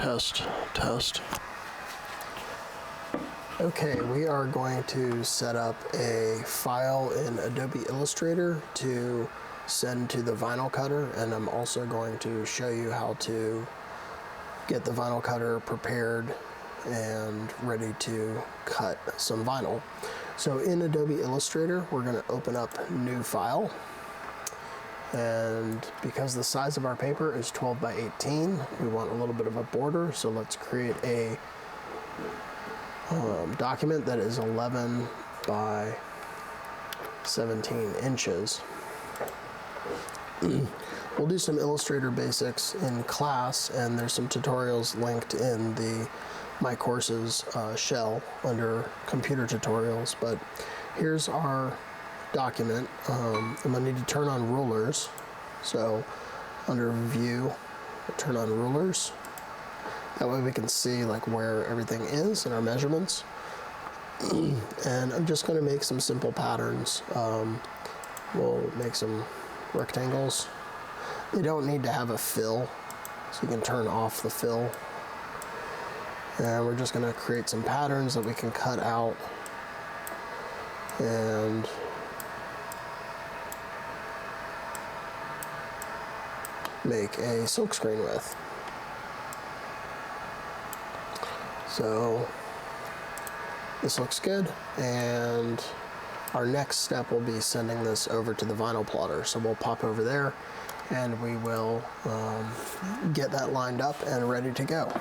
Test, test. Okay, we are going to set up a file in Adobe Illustrator to send to the vinyl cutter, and I'm also going to show you how to get the vinyl cutter prepared and ready to cut some vinyl. So in Adobe Illustrator, we're going to open up New File. And because the size of our paper is 12 by 18, we want a little bit of a border, so let's create a document that is 11 by 17 inches. We'll do some Illustrator basics in class, and there's some tutorials linked in my courses shell under computer tutorials, but here's our document. I'm going to need to turn on rulers. So under view, turn on rulers. That way we can see like where everything is in our measurements. And I'm just going to make some simple patterns. We'll make some rectangles. They don't need to have a fill, so you can turn off the fill. And we're just going to create some patterns that we can cut out and make a silkscreen with. So this looks good, and our next step will be sending this over to the vinyl plotter. So we'll pop over there and we will get that lined up and ready to go.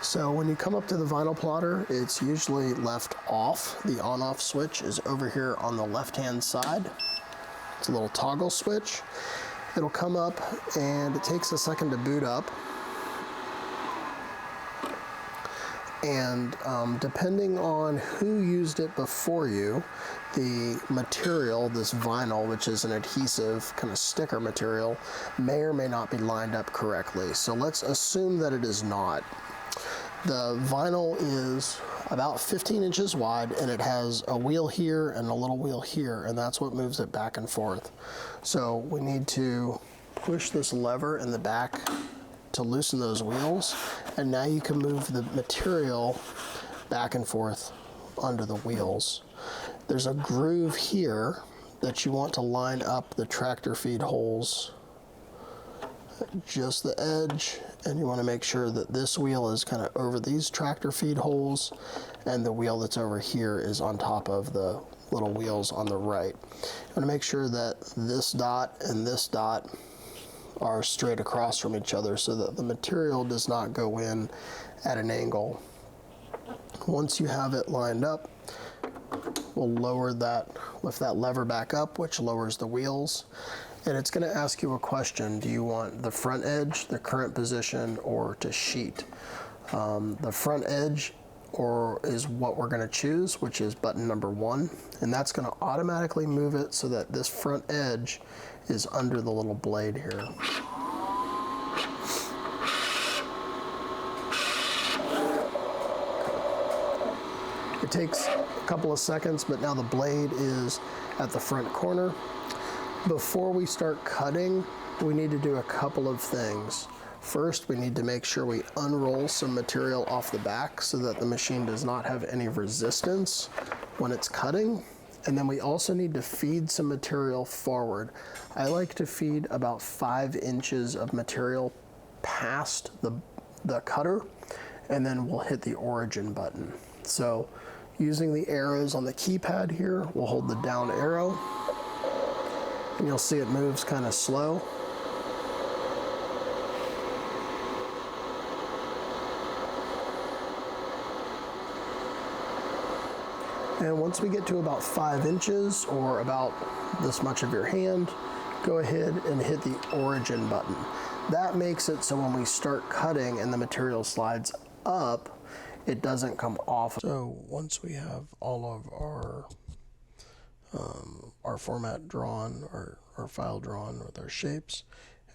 So when you come up to the vinyl plotter, it's usually left off. The on-off switch is over here on the left-hand side. It's a little toggle switch. It'll come up and it takes a second to boot up. And depending on who used it before you, the material, this vinyl, which is an adhesive kind of sticker material, may or may not be lined up correctly. So let's assume that it is not. The vinyl is about 15 inches wide, and it has a wheel here and a little wheel here, and that's what moves it back and forth. So we need to push this lever in the back to loosen those wheels, and now you can move the material back and forth under the wheels. There's a groove here that you want to line up the tractor feed holes, just the edge, and you want to make sure that this wheel is kind of over these tractor feed holes, and the wheel that's over here is on top of the little wheels on the right. You want to make sure that this dot and this dot are straight across from each other so that the material does not go in at an angle. Once you have it lined up, we'll lift that lever back up, which lowers the wheels. And it's going to ask you a question. Do you want the front edge, the current position, or to sheet? The front edge is what we're going to choose, which is button number 1. And that's going to automatically move it so that this front edge is under the little blade here. It takes a couple of seconds, but now the blade is at the front corner. Before we start cutting, we need to do a couple of things. First, we need to make sure we unroll some material off the back so that the machine does not have any resistance when it's cutting. And then we also need to feed some material forward. I like to feed about 5 inches of material past the cutter, and then we'll hit the origin button. So using the arrows on the keypad here, we'll hold the down arrow, and you'll see it moves kind of slow. And once we get to about 5 inches, or about this much of your hand, go ahead and hit the origin button. That makes it so when we start cutting and the material slides up, it doesn't come off. So once we have all of our format drawn, our file drawn with our shapes,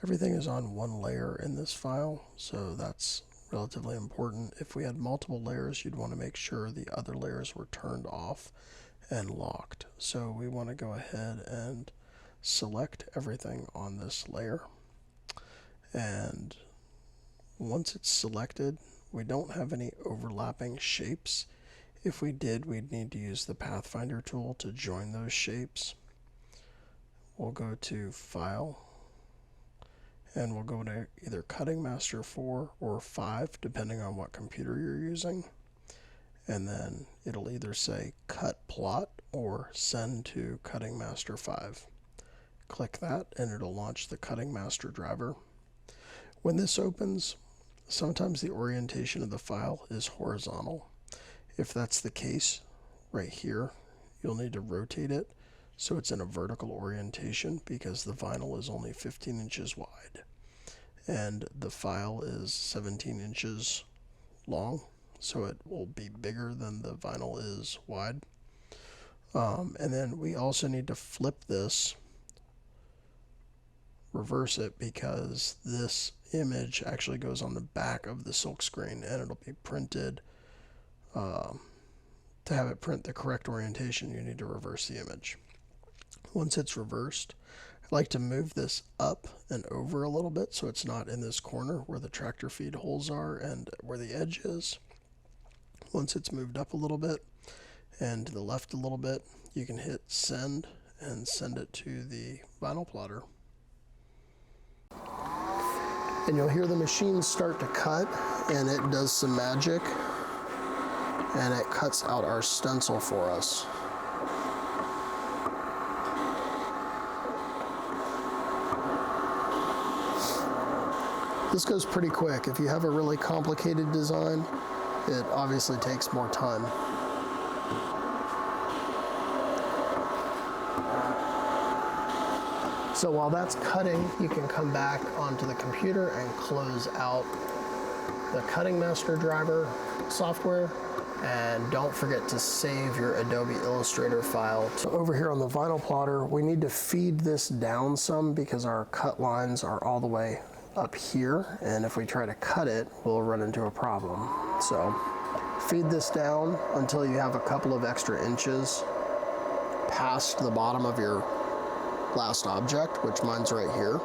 everything is on one layer in this file, so that's relatively important. If we had multiple layers, you'd want to make sure the other layers were turned off and locked. So we want to go ahead and select everything on this layer, and Once it's selected, we don't have any overlapping shapes. If we did, we'd need to use the Pathfinder tool to join those shapes. We'll go to File, and we'll go to either Cutting Master 4 or 5, depending on what computer you're using. And then it'll either say Cut Plot or Send to Cutting Master 5. Click that, and it'll launch the Cutting Master driver. When this opens, sometimes the orientation of the file is horizontal. If that's the case, right here, you'll need to rotate it so it's in a vertical orientation, because the vinyl is only 15 inches wide and the file is 17 inches long, so it will be bigger than the vinyl is wide. And then we also need to flip this, reverse it, because this image actually goes on the back of the silkscreen and it'll be printed. To have it print the correct orientation, you need to reverse the image. Once it's reversed, I like to move this up and over a little bit so it's not in this corner where the tractor feed holes are and where the edge is. Once it's moved up a little bit and to the left a little bit, you can hit send and send it to the vinyl plotter. And you'll hear the machine start to cut, and it does some magic and it cuts out our stencil for us. This goes pretty quick. If you have a really complicated design, it obviously takes more time. So while that's cutting, you can come back onto the computer and close out the Cutting Master driver software. And don't forget to save your Adobe Illustrator file. So over here on the vinyl plotter, we need to feed this down some because our cut lines are all the way up here, and if we try to cut it, we'll run into a problem. So feed this down until you have a couple of extra inches past the bottom of your last object, which mine's right here.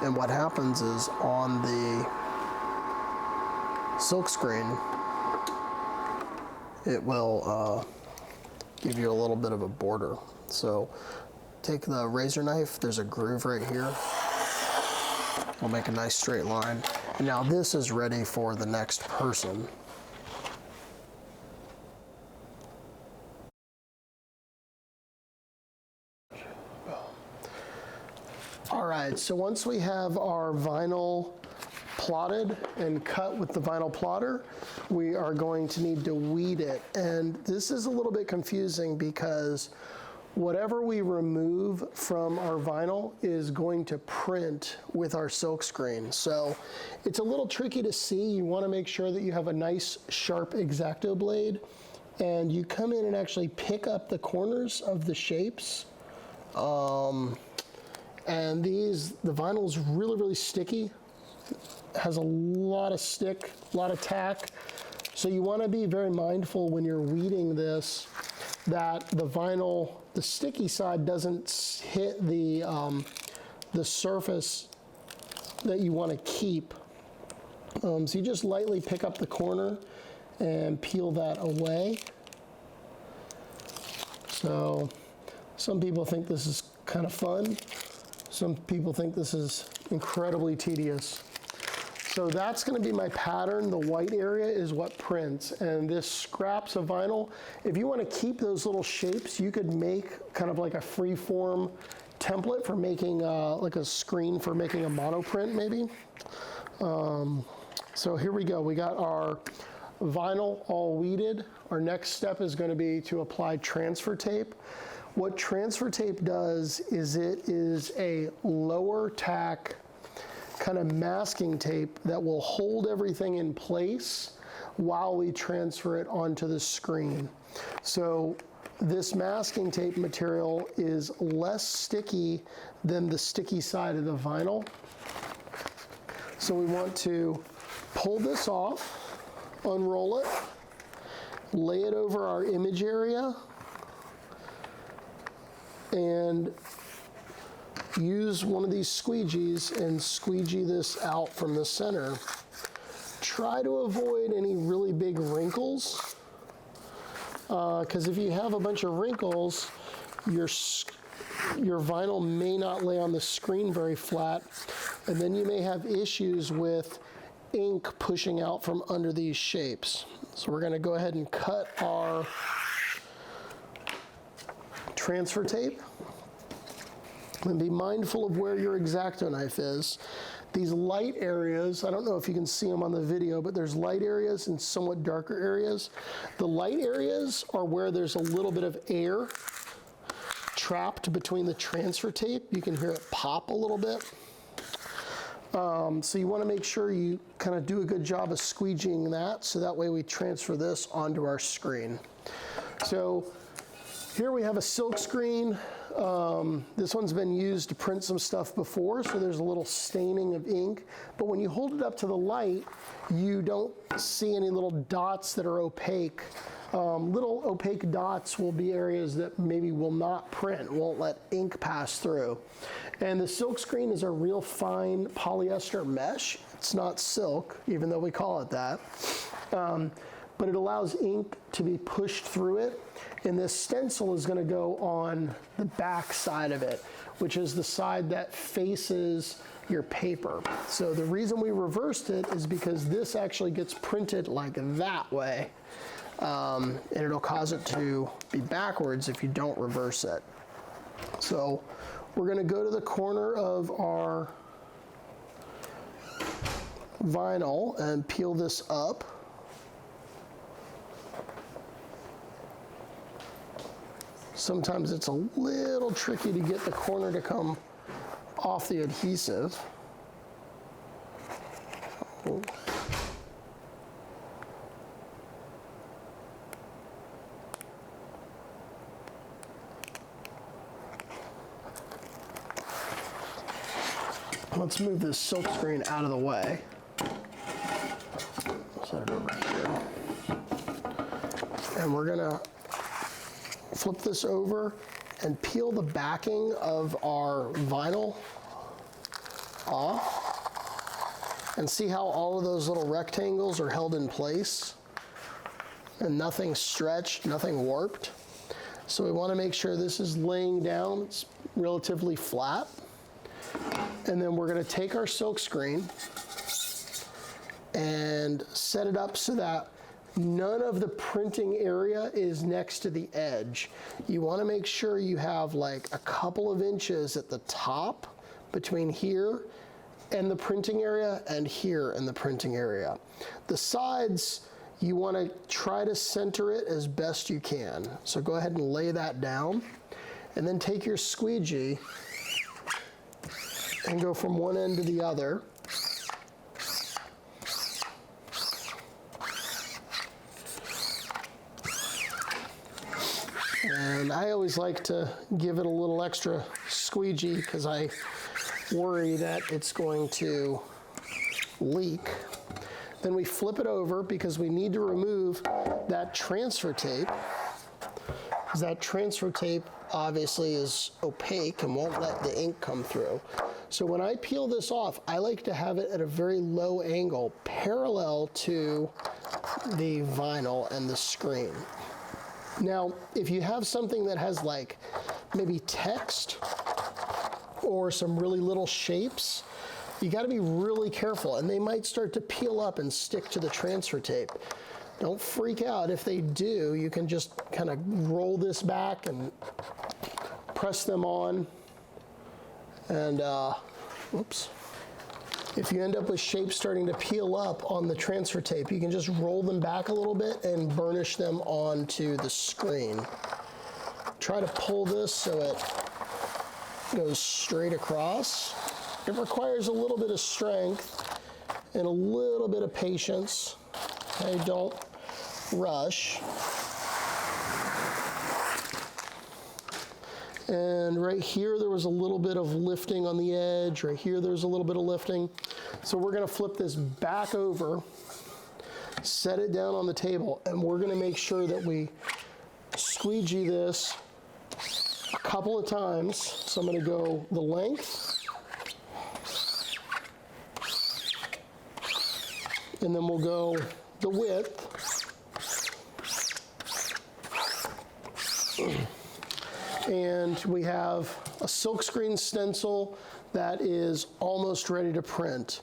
And what happens is on the silk screen, it will give you a little bit of a border. So take the razor knife, there's a groove right here. We'll make a nice straight line. And now this is ready for the next person. All right, so once we have our vinyl plotted and cut with the vinyl plotter, we are going to need to weed it. And this is a little bit confusing because whatever we remove from our vinyl is going to print with our silk screen. So it's a little tricky to see. You want to make sure that you have a nice sharp X-Acto blade, and you come in and actually pick up the corners of the shapes. And the vinyl is really, really sticky. Has a lot of stick, a lot of tack. So you want to be very mindful when you're weeding this that the vinyl, the sticky side doesn't hit the surface that you want to keep. So you just lightly pick up the corner and peel that away. So some people think this is kind of fun. Some people think this is incredibly tedious. So that's going to be my pattern. The white area is what prints, and this scraps of vinyl. If you want to keep those little shapes, you could make kind of like a free-form template for making like a screen for making a monoprint maybe. So here we go. We got our vinyl all weeded. Our next step is going to be to apply transfer tape. What transfer tape does is it is a lower tack kind of masking tape that will hold everything in place while we transfer it onto the screen. So this masking tape material is less sticky than the sticky side of the vinyl. So we want to pull this off, unroll it, lay it over our image area, and use one of these squeegees and squeegee this out from the center. Try to avoid any really big wrinkles, because if you have a bunch of wrinkles, your vinyl may not lay on the screen very flat, and then you may have issues with ink pushing out from under these shapes. So we're going to go ahead and cut our transfer tape. And be mindful of where your X-Acto knife is. These light areas, I don't know if you can see them on the video, but there's light areas and somewhat darker areas. The light areas are where there's a little bit of air trapped between the transfer tape. You can hear it pop a little bit. So you want to make sure you kind of do a good job of squeegeeing that, so that way we transfer this onto our screen. So here we have a silk screen. This one's been used to print some stuff before, so there's a little staining of ink. But when you hold it up to the light, you don't see any little dots that are opaque. Little opaque dots will be areas that maybe will not print, won't let ink pass through. And the silk screen is a real fine polyester mesh. It's not silk, even though we call it that. But it allows ink to be pushed through it. And this stencil is going to go on the back side of it, which is the side that faces your paper. So the reason we reversed it is because this actually gets printed like that way. And it'll cause it to be backwards if you don't reverse it. So we're going to go to the corner of our vinyl and peel this up. Sometimes it's a little tricky to get the corner to come off the adhesive. Let's move this silk screen out of the way. Set it over here. And we're gonna flip this over and peel the backing of our vinyl off, and see how all of those little rectangles are held in place and nothing stretched, nothing warped. So we want to make sure this is laying down, it's relatively flat. And then we're going to take our silk screen and set it up so that none of the printing area is next to the edge. You want to make sure you have like a couple of inches at the top between here and the printing area and here and the printing area. The sides, you want to try to center it as best you can. So go ahead and lay that down, and then take your squeegee and go from one end to the other. And I always like to give it a little extra squeegee because I worry that it's going to leak. Then we flip it over because we need to remove that transfer tape, because that transfer tape obviously is opaque and won't let the ink come through. So when I peel this off, I like to have it at a very low angle, parallel to the vinyl and the screen. Now, if you have something that has like maybe text or some really little shapes, you got to be really careful, and they might start to peel up and stick to the transfer tape. Don't freak out if they do. You can just kind of roll this back and press them on, and oops. If you end up with shapes starting to peel up on the transfer tape, you can just roll them back a little bit and burnish them onto the screen. Try to pull this so it goes straight across. It requires a little bit of strength and a little bit of patience. Okay, don't rush. And right here, there was a little bit of lifting on the edge. Right here, there's a little bit of lifting. So we're going to flip this back over, set it down on the table, and we're going to make sure that we squeegee this a couple of times. So I'm going to go the length, and then we'll go the width. And we have a silkscreen stencil that is almost ready to print.